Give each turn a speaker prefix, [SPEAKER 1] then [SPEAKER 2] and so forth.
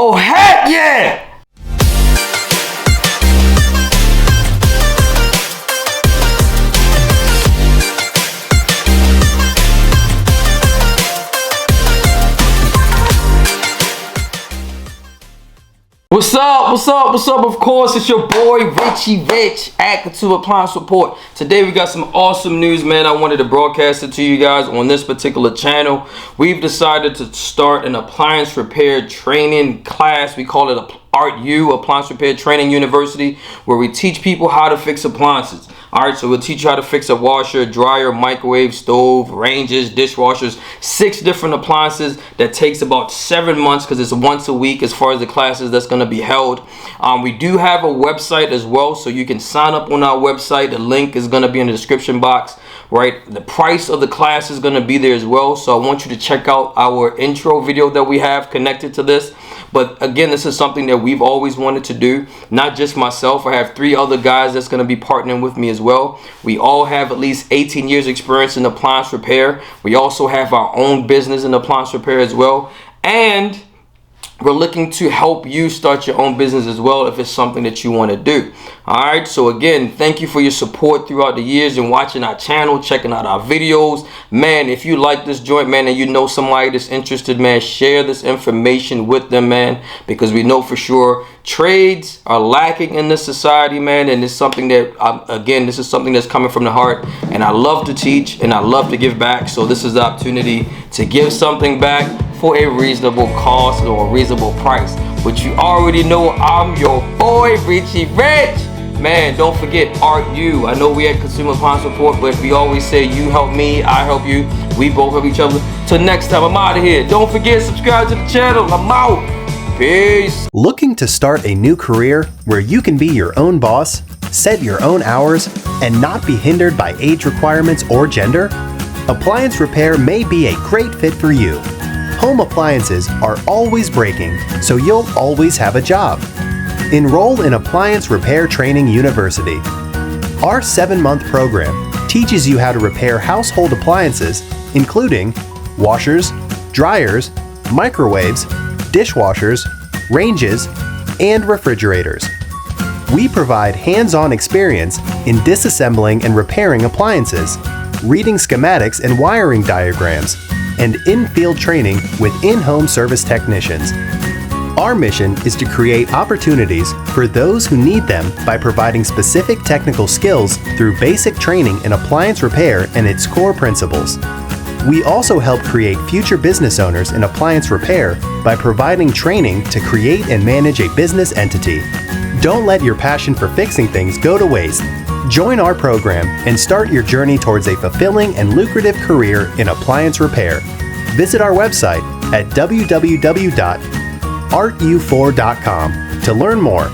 [SPEAKER 1] Oh, heck yeah! What's up? What's up? What's up? Of course, it's your boy Richie Rich, ARTU Appliance Support. Today we got some awesome news, man. I wanted to broadcast it to you guys on this particular channel. We've decided to start an appliance repair training class. We call it ARTU, Appliance Repair Training University, where we teach people how to fix appliances. Alright, so we'll teach you how to fix a washer, dryer, microwave, stove, ranges, dishwashers, 6 different appliances. That takes about 7 months because it's once a week as far as the classes that's going to be held. We do have a website as well, so you can sign up on our website. The link is going to be in the description box. Right, the price of the class is going to be there as well, so I want you to check out our intro video that we have connected to this. But again, this is something that we've always wanted to do, not just myself. I have 3 other guys that's going to be partnering with me as well. We all have at least 18 years experience in appliance repair. We also have our own business in appliance repair as well, and we're looking to help you start your own business as well if it's something that you want to do. Alright, so again, thank you for your support throughout the years and watching our channel, checking out our videos. Man, if you like this joint, man, and you know somebody that's interested, man, share this information with them, man, because we know for sure trades are lacking in this society, man, and it's something that, again, this is something that's coming from the heart, and I love to teach and I love to give back, so this is the opportunity to give something back for a reasonable cost or a reasonable price. But you already know I'm your boy Richie Rich. Man, don't forget ARTU. I know we at Consumer Appliance Support, but we always say you help me, I help you. We both help each other. Till next time, I'm out of here. Don't forget, subscribe to the channel. I'm out. Peace.
[SPEAKER 2] Looking to start a new career where you can be your own boss, set your own hours, and not be hindered by age requirements or gender? Appliance repair may be a great fit for you. Home appliances are always breaking, so you'll always have a job. Enroll in Appliance Repair Training University. Our 7-month program teaches you how to repair household appliances, including washers, dryers, microwaves, dishwashers, ranges, and refrigerators. We provide hands-on experience in disassembling and repairing appliances, reading schematics and wiring diagrams, and in-field training with in-home service technicians. Our mission is to create opportunities for those who need them by providing specific technical skills through basic training in appliance repair and its core principles. We also help create future business owners in appliance repair by providing training to create and manage a business entity. Don't let your passion for fixing things go to waste. Join our program and start your journey towards a fulfilling and lucrative career in appliance repair. Visit our website at www.artu4.com to learn more.